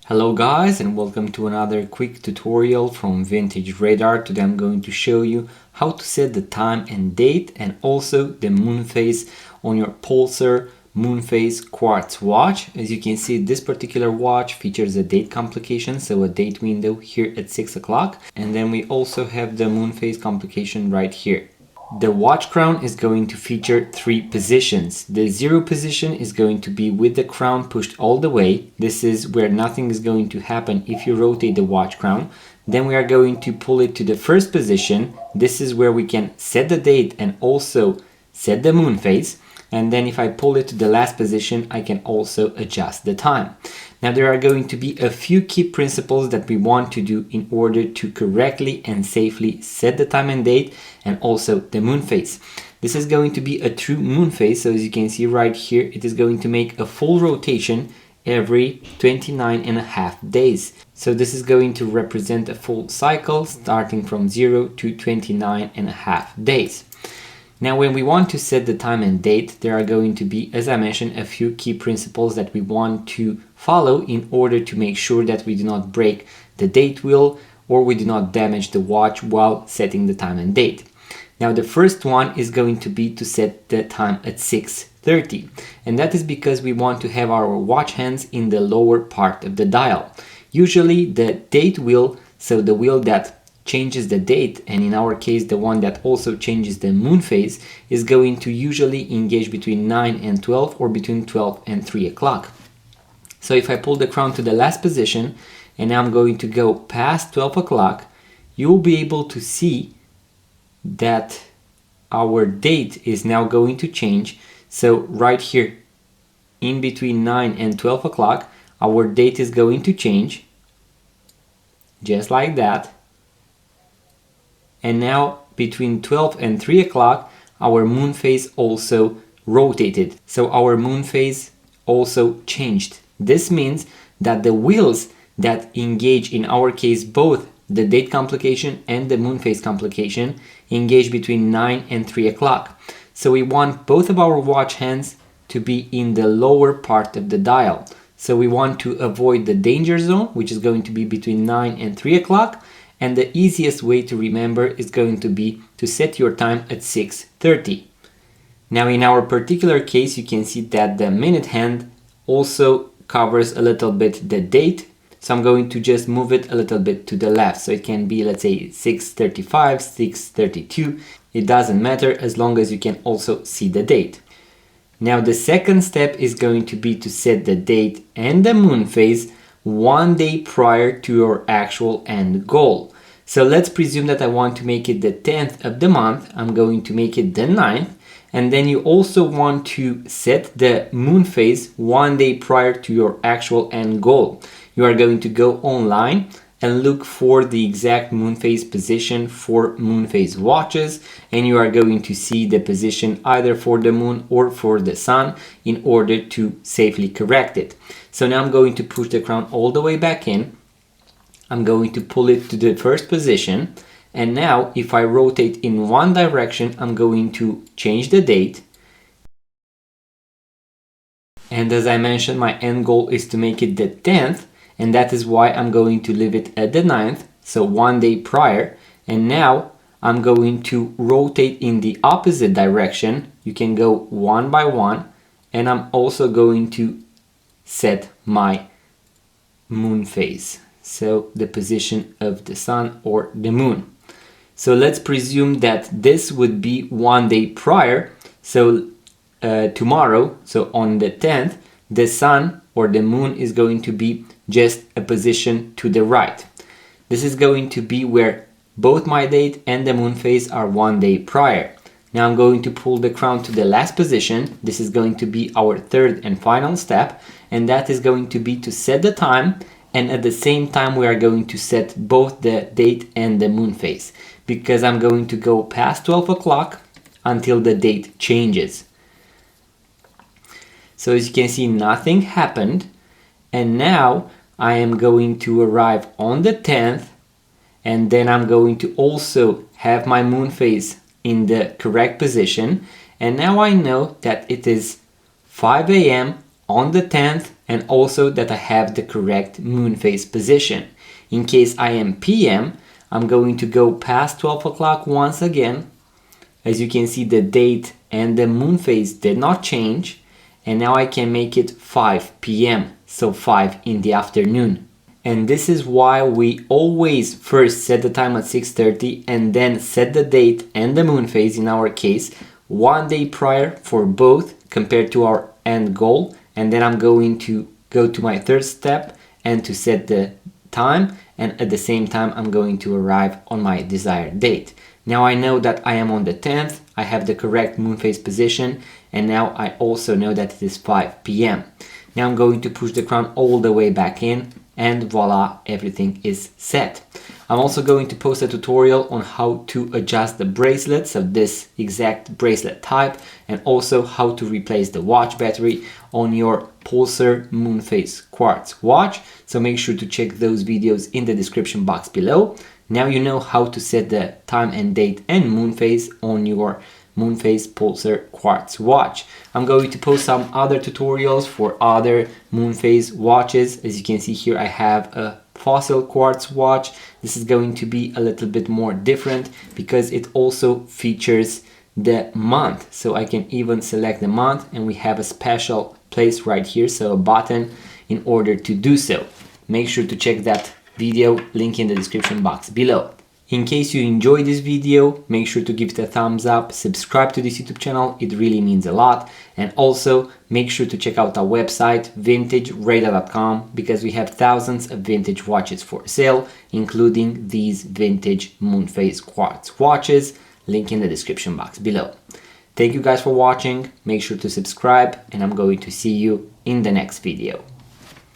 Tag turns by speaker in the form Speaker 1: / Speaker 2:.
Speaker 1: Hello guys, and welcome to another quick tutorial from Vintage Radar. Today I'm going to show you how to set the time and date and also the Moonphase on your Pulsar Moonphase quartz watch. As you can see, this particular watch features a date complication, so a date window here at 6 o'clock, and then we also have the Moonphase complication right here. The watch crown is going to feature 3 positions. The 0 position is going to be with the crown pushed all the way. This is where nothing is going to happen if you rotate the watch crown. Then we are going to pull it to the first position. This is where we can set the date and also set the moon phase. And then if I pull it to the last position, I can also adjust the time. Now there are going to be a few key principles that we want to do in order to correctly and safely set the time and date and also the moon phase. This is going to be a true moon phase, so as you can see right here, it is going to make a full rotation every 29.5 days. So this is going to represent a full cycle starting from 0 to 29.5 days. Now when we want to set the time and date, there are going to be, as I mentioned, a few key principles that we want to follow in order to make sure that we do not break the date wheel or we do not damage the watch while setting the time and date. Now the first one is going to be to set the time at 6:30, and that is because we want to have our watch hands in the lower part of the dial. Usually the date wheel, so the wheel that changes the date, and in our case the one that also changes the moon phase, is going to usually engage between 9 and 12 or between 12 and 3 o'clock. So if I pull the crown to the last position and I'm going to go past 12 o'clock, you'll be able to see that our date is now going to change. So right here in between 9 and 12 o'clock, our date is going to change just like that. And now between 12 and 3 o'clock, our moon phase also rotated. So our moon phase also changed. This means that the wheels that engage, in our case, both the date complication and the moon phase complication, engage between 9 and 3 o'clock. So we want both of our watch hands to be in the lower part of the dial. So we want to avoid the danger zone, which is going to be between 9 and 3 o'clock. And the easiest way to remember is going to be to set your time at 6:30. Now in our particular case, you can see that the minute hand also covers a little bit the date. So I'm going to just move it a little bit to the left. So it can be, let's say, 6:35, 6:32. It doesn't matter as long as you can also see the date. Now the second step is going to be to set the date and the moon phase 1 day prior to your actual end goal. So let's presume that I want to make it the 10th of the month. I'm going to make it the 9th. And then you also want to set the moon phase 1 day prior to your actual end goal. You are going to go online and look for the exact moon phase position for moon phase watches, and you are going to see the position either for the moon or for the sun in order to safely correct it. So now I'm going to push the crown all the way back in. I'm going to pull it to the first position, and now if I rotate in one direction, I'm going to change the date. And as I mentioned, my end goal is to make it the 10th, and that is why I'm going to leave it at the 9th, so 1 day prior. And now I'm going to rotate in the opposite direction. You can go one by one, and I'm also going to set my moon phase, so the position of the sun or the moon. So let's presume that this would be 1 day prior. So tomorrow, so on the 10th, the sun or the moon is going to be just a position to the right. This is going to be where both my date and the moon phase are 1 day prior. Now I'm going to pull the crown to the last position. This is going to be our third and final step, and that is going to be to set the time, and at the same time we are going to set both the date and the moon phase, because I'm going to go past 12 o'clock until the date changes. So as you can see, nothing happened, and now I am going to arrive on the 10th, and then I'm going to also have my moon phase in the correct position. And now I know that it is 5 a.m. on the 10th and also that I have the correct Moonphase position. In case I am PM, I'm going to go past 12 o'clock once again. As you can see, the date and the Moonphase did not change, and now I can make it 5 PM, so 5 in the afternoon. And this is why we always first set the time at 6:30 and then set the date and the Moonphase, in our case, 1 day prior for both compared to our end goal. And then I'm going to go to my third step and to set the time, and at the same time I'm going to arrive on my desired date. Now I know that I am on the 10th, I have the correct Moonphase position, and now I also know that it is 5 PM. Now I'm going to push the crown all the way back in, and voila, everything is set. I'm also going to post a tutorial on how to adjust the bracelets of this exact bracelet type, and also how to replace the watch battery on your Pulsar Moonphase quartz watch. So make sure to check those videos in the description box below. Now you know how to set the time and date and Moonphase on your Moonphase Pulsar quartz watch. I'm going to post some other tutorials for other Moonphase watches. As you can see here, I have a fossil quartz watch. This is going to be a little bit more different because it also features the month. So I can even select the month, and we have a special place right here, so a button in order to do so. Make sure to check that video, link in the description box below. In case you enjoyed this video, make sure to give it a thumbs up, subscribe to this YouTube channel, it really means a lot. And also make sure to check out our website, vintageradar.com, because we have thousands of vintage watches for sale, including these vintage Moonphase quartz watches, link in the description box below. Thank you guys for watching, make sure to subscribe, and I'm going to see you in the next video.